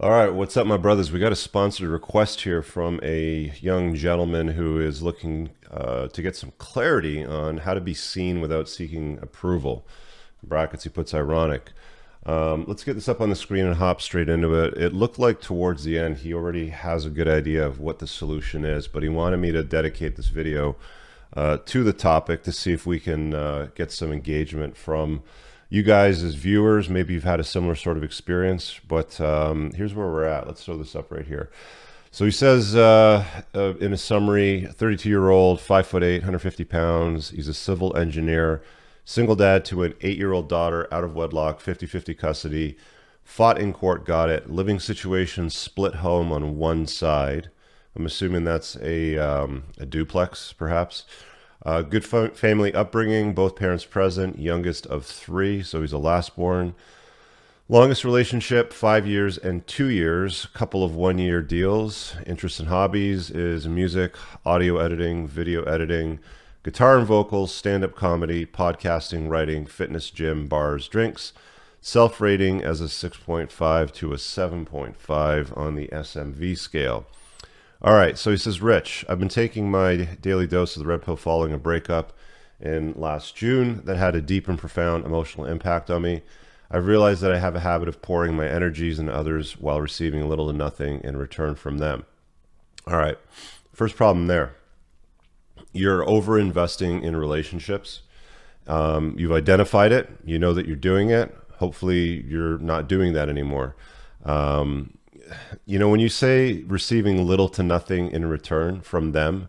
All right, what's up, my brothers? We got a sponsored request here from a young gentleman who is looking to get some clarity on how to be seen without seeking approval. In brackets, he puts ironic. Let's get this up on the screen and hop straight into it. It looked like towards the end he already has a good idea of what the solution is, but he wanted me to dedicate this video to the topic to see if we can get some engagement from you guys as viewers. Maybe you've had a similar sort of experience, but here's where we're at. Let's throw this up right here. So he says in a summary, 32-year-old, 5'8", 150 pounds. He's a civil engineer, single dad to an 8-year-old daughter, out of wedlock, 50-50 custody, fought in court, got it. Living situation, split home on one side. I'm assuming that's a duplex, perhaps. Good family upbringing, both parents present, youngest of 3, so he's a last born. Longest relationship, 5 years and 2 years, couple of 1-year deals. Interest in hobbies is music, audio editing, video editing, guitar and vocals, stand-up comedy, podcasting, writing, fitness, gym, bars, drinks. Self-rating as a 6.5 to a 7.5 on the SMV scale. All right, so he says, Rich, I've been taking my daily dose of the red pill following a breakup in last June that had a deep and profound emotional impact on me. I've realized that I have a habit of pouring my energies into others while receiving little to nothing in return from them. All right, first problem there. You're over-investing in relationships. You've identified it. You know that you're doing it. Hopefully you're not doing that anymore. When you say receiving little to nothing in return from them,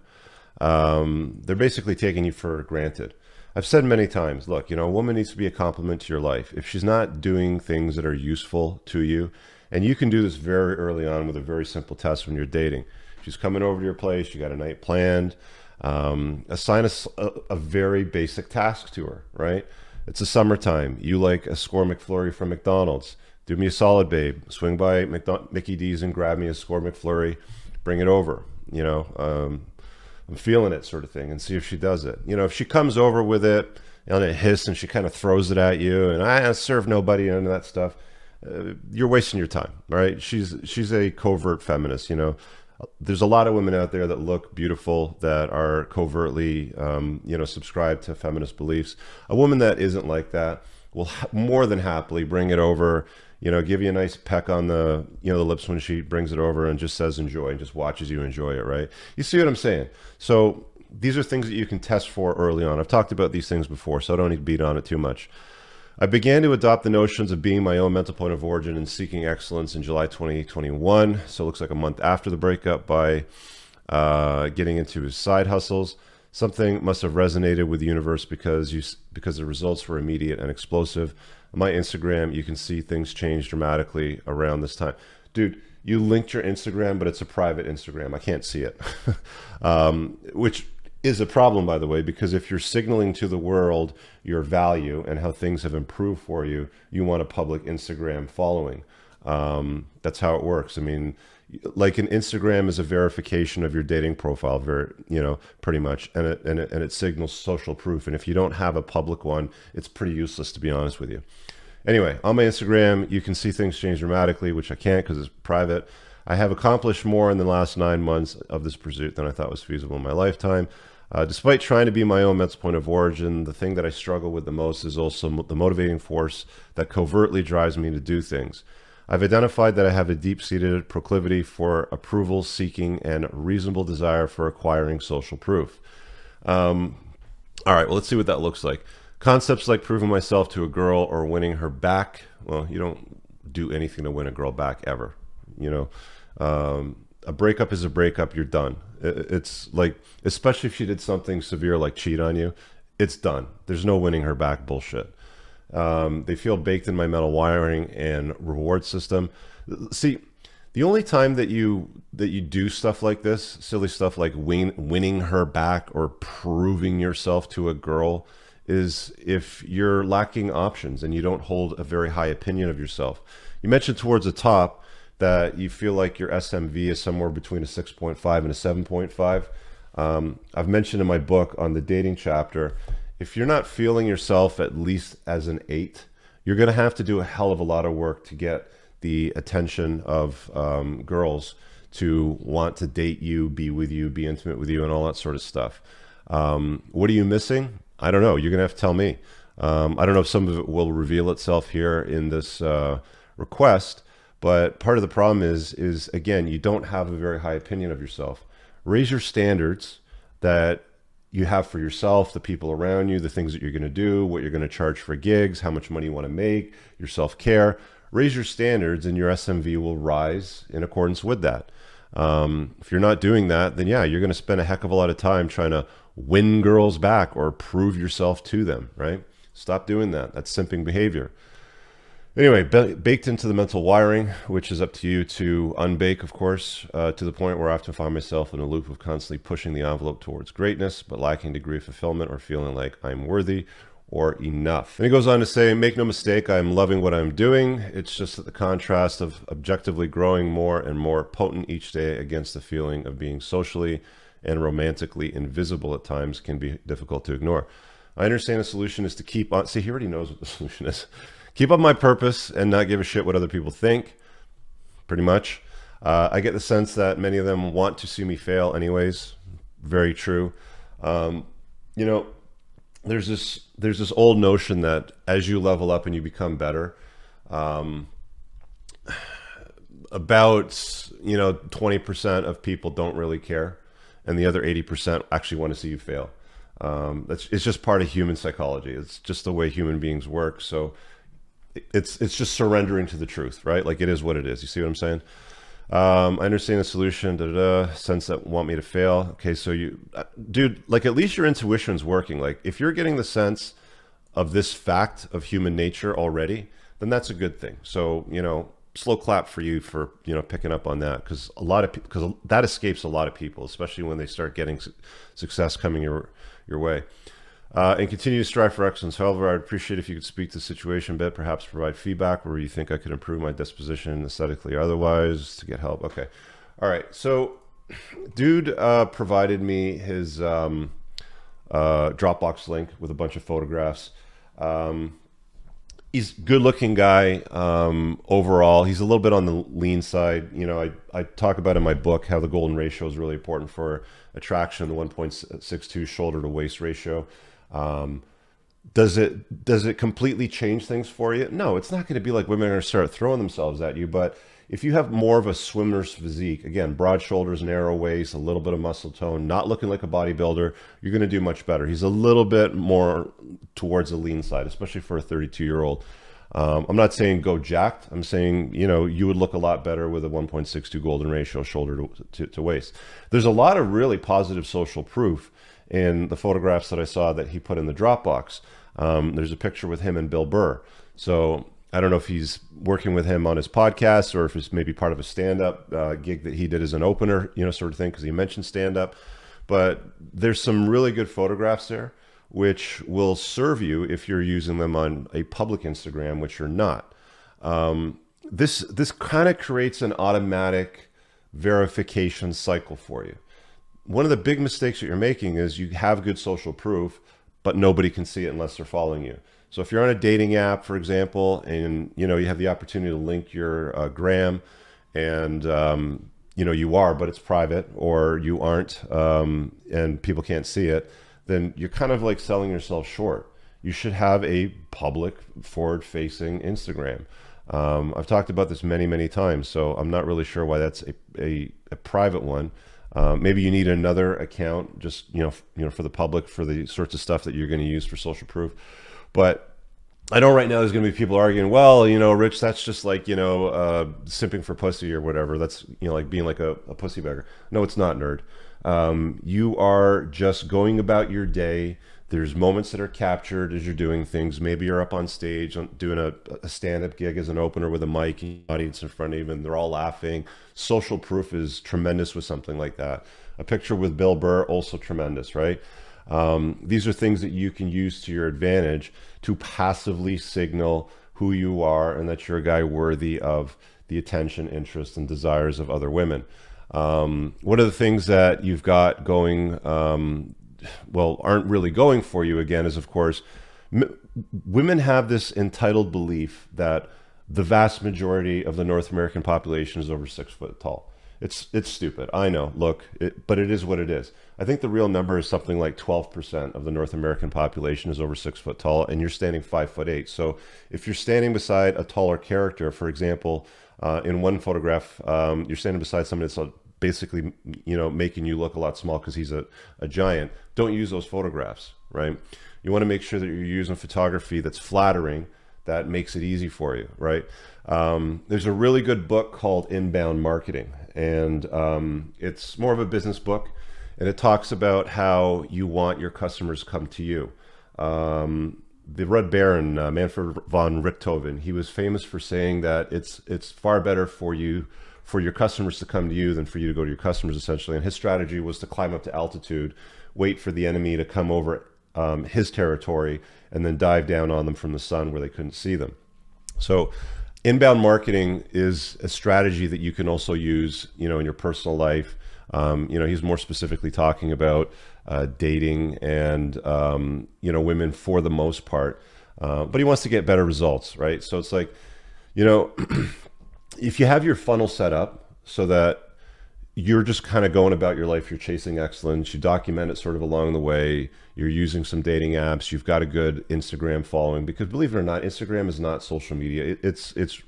they're basically taking you for granted. I've said many times, look, a woman needs to be a complement to your life. If she's not doing things that are useful to you, and you can do this very early on with a very simple test when you're dating. She's coming over to your place, you got a night planned, assign a very basic task to her, right? It's the summertime. You like a score McFlurry from McDonald's. Do me a solid, babe. Swing by Mickey D's and grab me a score McFlurry. Bring it over. I'm feeling it, sort of thing, and see if she does it. If she comes over with it on a hiss and she kind of throws it at you, and I serve nobody and that stuff, you're wasting your time, right? She's a covert feminist. There's a lot of women out there that look beautiful that are covertly, subscribed to feminist beliefs. A woman that isn't like that will more than happily bring it over, give you a nice peck on the lips when she brings it over and just says enjoy and just watches you enjoy it, right? You see what I'm saying? So these are things that you can test for early on. I've talked about these things before, so I don't need to beat on it too much. I began to adopt the notions of being my own mental point of origin and seeking excellence in July 2021. So it looks like a month after the breakup, by getting into his side hustles. Something must have resonated with the universe because the results were immediate and explosive. On my Instagram, you can see things change dramatically around this time. Dude, you linked your Instagram, but it's a private Instagram. I can't see it. Which is a problem, by the way, because if you're signaling to the world your value and how things have improved for you, you want a public Instagram following. That's how it works. I mean, like an Instagram is a verification of your dating profile, pretty much, and it signals social proof. And if you don't have a public one, it's pretty useless, to be honest with you. Anyway, on my Instagram, you can see things change dramatically, which I can't because it's private. I have accomplished more in the last 9 months of this pursuit than I thought was feasible in my lifetime. Despite trying to be my own mental point of origin, the thing that I struggle with the most is also the motivating force that covertly drives me to do things. I've identified that I have a deep-seated proclivity for approval seeking and reasonable desire for acquiring social proof. All right, well, let's see what that looks like. Concepts like proving myself to a girl or winning her back. Well, you don't do anything to win a girl back ever. A breakup is a breakup. You're done. It's like, especially if she did something severe like cheat on you, it's done. There's no winning her back bullshit. They feel baked in my mental wiring and reward system. See, the only time that you do stuff like this, silly stuff like winning her back or proving yourself to a girl, is if you're lacking options and you don't hold a very high opinion of yourself. You mentioned towards the top that you feel like your SMV is somewhere between a 6.5 and a 7.5. I've mentioned in my book on the dating chapter, if you're not feeling yourself at least as an 8, you're going to have to do a hell of a lot of work to get the attention of girls to want to date you, be with you, be intimate with you, and all that sort of stuff. What are you missing? I don't know. You're going to have to tell me. I don't know if some of it will reveal itself here in this request, but part of the problem is again, you don't have a very high opinion of yourself. Raise your standards that you have for yourself, the people around you, the things that you're going to do, what you're going to charge for gigs, how much money you want to make, your self-care. Raise your standards and your SMV will rise in accordance with that. If you're not doing that, then yeah, you're going to spend a heck of a lot of time trying to win girls back or prove yourself to them, right? Stop doing that. That's simping behavior. Anyway, baked into the mental wiring, which is up to you to unbake, of course, to the point where I often find myself in a loop of constantly pushing the envelope towards greatness, but lacking degree of fulfillment or feeling like I'm worthy or enough. And he goes on to say, make no mistake, I'm loving what I'm doing. It's just that the contrast of objectively growing more and more potent each day against the feeling of being socially and romantically invisible at times can be difficult to ignore. I understand the solution is to keep on, see, he already knows what the solution is. Keep up my purpose and not give a shit what other people think, pretty much. I get the sense that many of them want to see me fail anyways. Very true. You know, there's this old notion that as you level up and you become better, about 20% of people don't really care, and the other 80% actually want to see you fail. It's just part of human psychology. It's just the way human beings work. So it's just surrendering to the truth, right? Like, it is what it is. You see what I'm saying? I understand the solution, sense that want me to fail. Okay, so dude, like, at least your intuition's working. Like, if you're getting the sense of this fact of human nature already, then that's a good thing. So, slow clap for you for, picking up on that, because that escapes a lot of people, especially when they start getting success coming your way. And continue to strive for excellence. However, I'd appreciate if you could speak to the situation a bit, perhaps provide feedback where you think I could improve my disposition aesthetically or otherwise to get help. Okay. All right. So dude provided me his Dropbox link with a bunch of photographs. He's a good looking guy. Overall, he's a little bit on the lean side. I talk about in my book how the golden ratio is really important for attraction, the 1.62 shoulder to waist ratio. Does it completely change things for you? No, it's not going to be like women are going to start throwing themselves at you. But if you have more of a swimmer's physique, again, broad shoulders, narrow waist, a little bit of muscle tone, not looking like a bodybuilder, you're going to do much better. He's a little bit more towards the lean side, especially for a 32-year-old. I'm not saying go jacked. I'm saying, you would look a lot better with a 1.62 golden ratio shoulder to waist. There's a lot of really positive social proof in the photographs that I saw that he put in the Dropbox. There's a picture with him and Bill Burr. So I don't know if he's working with him on his podcast or if it's maybe part of a stand-up gig that he did as an opener, sort of thing, because he mentioned stand-up. But there's some really good photographs there, which will serve you if you're using them on a public Instagram, which you're not. This kind of creates an automatic verification cycle for you. One of the big mistakes that you're making is you have good social proof, but nobody can see it unless they're following you. So if you're on a dating app, for example, and you have the opportunity to link your gram, and you are, but it's private, or you aren't, and people can't see it, then you're kind of like selling yourself short. You should have a public, forward-facing Instagram. I've talked about this many, many times, so I'm not really sure why that's a private one. Maybe you need another account, just for the public, for the sorts of stuff that you're going to use for social proof. But I know right now there's going to be people arguing, well, Rich, that's just like simping for pussy or whatever. That's like being like a pussy beggar. No, it's not, nerd. You are just going about your day. There's moments that are captured as you're doing things. Maybe you're up on stage doing a stand-up gig as an opener with a mic, audience in front of you, and they're all laughing. Social proof is tremendous with something like that. A picture with Bill Burr, also tremendous, right? These are things that you can use to your advantage to passively signal who you are and that you're a guy worthy of the attention, interest, and desires of other women. One of the things that you've got going, aren't really going for you again is, of course, women have this entitled belief that the vast majority of the North American population is over 6 foot tall. It's stupid. I know. Look, but it is what it is. I think the real number is something like 12% of the North American population is over 6 foot tall, and you're standing 5'8". So if you're standing beside a taller character, for example, in one photograph, you're standing beside somebody that's basically, making you look a lot small because he's a giant. Don't use those photographs, right? You want to make sure that you're using photography that's flattering, that makes it easy for you, right? There's a really good book called Inbound Marketing, and it's more of a business book, and it talks about how you want your customers to come to you. The Red Baron, Manfred von Richthofen, he was famous for saying that it's far better for your customers to come to you than for you to go to your customers, essentially. And his strategy was to climb up to altitude, wait for the enemy to come over his territory, and then dive down on them from the sun where they couldn't see them. So inbound marketing is a strategy that you can also use, in your personal life. He's more specifically talking about dating and, women for the most part. But he wants to get better results, right? So it's like, if you have your funnel set up so that you're just kind of going about your life, you're chasing excellence, you document it sort of along the way, you're using some dating apps, you've got a good Instagram following, because believe it or not, Instagram is not social media. It's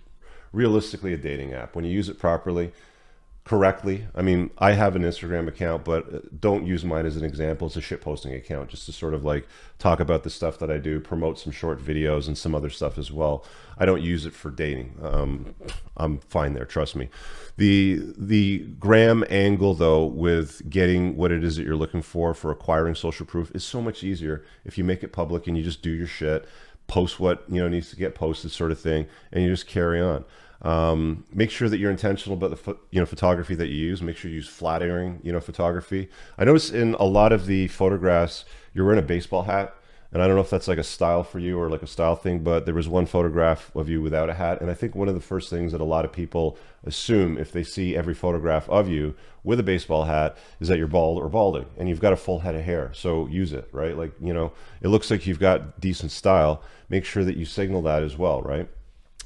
realistically a dating app when you use it properly, correctly. I mean, I have an Instagram account, but don't use mine as an example. It's a shit posting account, just to sort of like talk about the stuff that I do, promote some short videos and some other stuff as well. I don't use it for dating. I'm fine there, trust me. The gram angle though, with getting what it is that you're looking for acquiring social proof, is so much easier if you make it public and you just do your shit, post what needs to get posted, sort of thing, and you just carry on. Make sure that you're intentional about the photography that you use. Make sure you use flattering photography. I notice in a lot of the photographs you're wearing a baseball hat, and I don't know if that's like a style for you or like a style thing, but there was one photograph of you without a hat, and I think one of the first things that a lot of people assume if they see every photograph of you with a baseball hat is that you're bald or balding, and you've got a full head of hair, so use it, right? Like, it looks like you've got decent style. Make sure that you signal that as well, right?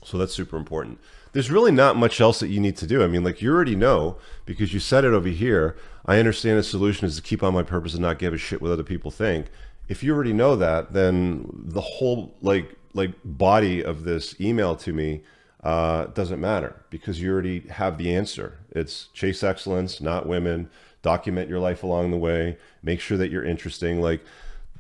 So that's super important. There's really not much else that you need to do. I mean, like, you already know, because you said it over here. I understand the solution is to keep on my purpose and not give a shit what other people think. If you already know that, then the whole like body of this email to me doesn't matter, because you already have the answer. It's chase excellence, not women. Document your life along the way. Make sure that you're interesting. Like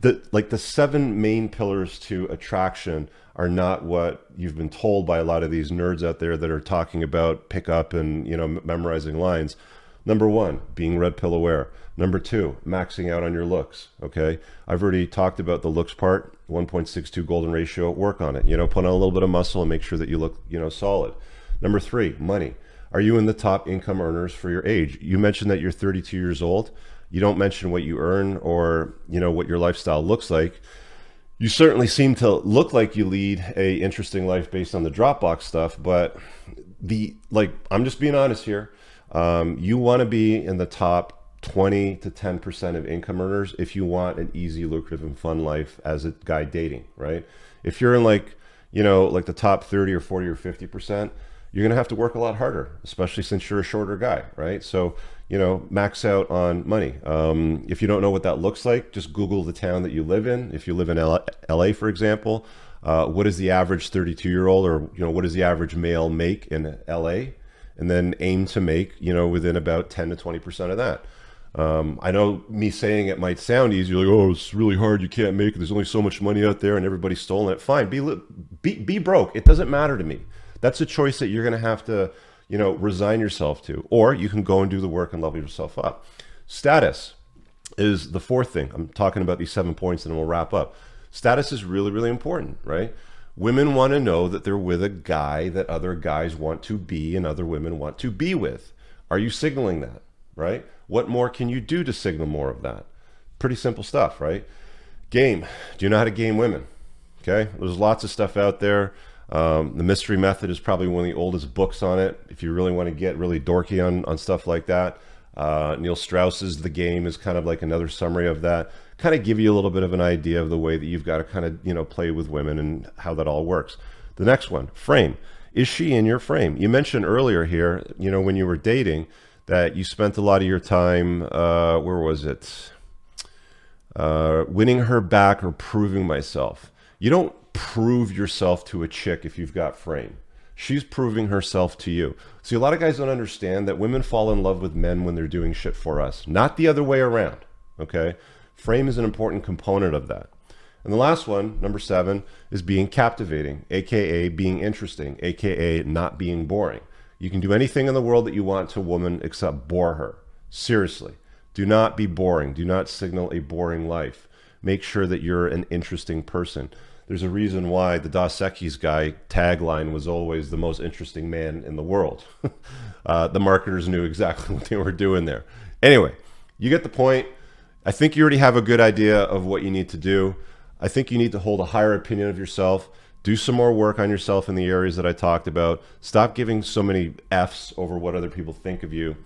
the 7 main pillars to attraction are not what you've been told by a lot of these nerds out there that are talking about pickup and memorizing lines. Number 1, being red pill aware. Number 2, maxing out on your looks. Okay, I've already talked about the looks part. 1.62 golden ratio. Work on it. Put on a little bit of muscle and make sure that you look solid. Number 3, money. Are you in the top income earners for your age? You mentioned that you're 32 years old. You don't mention what you earn or what your lifestyle looks like. You certainly seem to look like you lead a interesting life based on the Dropbox stuff, but I'm just being honest here. You want to be in the top 20 to 10% of income earners if you want an easy, lucrative, and fun life as a guy dating, right? If you're in like the top 30 or 40 or 50%, you're going to have to work a lot harder, especially since you're a shorter guy, right? So, max out on money. If you don't know what that looks like, just Google the town that you live in. If you live in LA, for example, what is the average 32-year-old or, what does the average male make in LA? And then aim to make, within about 10 to 20% of that. I know me saying it might sound easy, like, oh, it's really hard, you can't make it, there's only so much money out there and everybody's stolen it. Fine, be broke. It doesn't matter to me. That's a choice that you're going to have to, resign yourself to, or you can go and do the work and level yourself up. Status is the 4th thing. I'm talking about these 7 points and then we'll wrap up. Status is really, really important, right? Women want to know that they're with a guy that other guys want to be and other women want to be with. Are you signaling that, right? What more can you do to signal more of that? Pretty simple stuff, right? Game. Do you know how to game women? Okay. There's lots of stuff out there. The Mystery Method is probably one of the oldest books on it. If you really want to get really dorky on stuff like that, Neil Strauss's The Game is kind of like another summary of that. Kind of give you a little bit of an idea of the way that you've got to kind of, play with women and how that all works. The next one, frame. Is she in your frame? You mentioned earlier here, you know, when you were dating, that you spent a lot of your time, where was it? Winning her back or proving myself. You don't prove yourself to a chick if you've got frame. She's proving herself to you. See, a lot of guys don't understand that women fall in love with men when they're doing shit for us, not the other way around. Okay? Frame is an important component of that. And the last one, number 7, is being captivating, aka being interesting, aka not being boring. You can do anything in the world that you want to a woman except bore her. Seriously. Do not be boring. Do not signal a boring life. Make sure that you're an interesting person. There's a reason why the Dos Equis guy tagline was always the most interesting man in the world. The marketers knew exactly what they were doing there. Anyway, you get the point. I think you already have a good idea of what you need to do. I think you need to hold a higher opinion of yourself. Do some more work on yourself in the areas that I talked about. Stop giving so many F's over what other people think of you,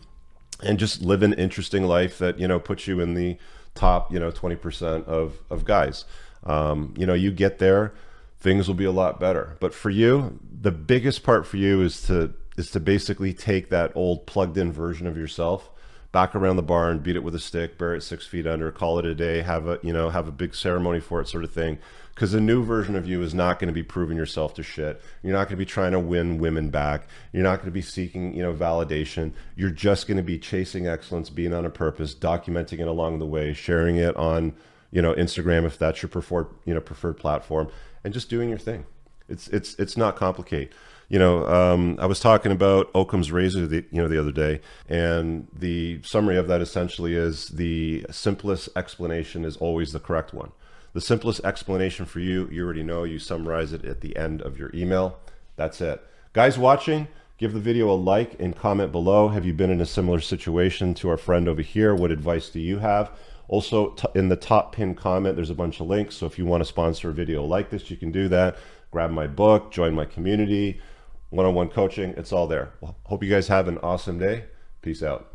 and just live an interesting life that, you know, puts you in the top, you know, 20% of guys. You know, you get there, things will be a lot better. But for you, the biggest part for you is to basically take that old plugged in version of yourself back around the barn, beat it with a stick, bury it 6 feet under, call it a day, have a big ceremony for it, sort of thing. Because the new version of you is not going to be proving yourself to shit. You're not going to be trying to win women back. You're not going to be seeking, you know, validation. You're just going to be chasing excellence, being on a purpose, documenting it along the way, sharing it on, you know, Instagram if that's your preferred platform, and just doing your thing. It's not complicated. You know, I was talking about Occam's razor the other day, and the summary of that essentially is the simplest explanation is always the correct one. The simplest explanation for you, you already know, you summarize it at the end of your email. That's it. Guys watching, give the video a like and comment below. Have you been in a similar situation to our friend over here? What advice do you have? Also, in the top pinned comment, there's a bunch of links. So if you want to sponsor a video like this, you can do that. Grab my book, join my community, one-on-one coaching. It's all there. Well, hope you guys have an awesome day. Peace out.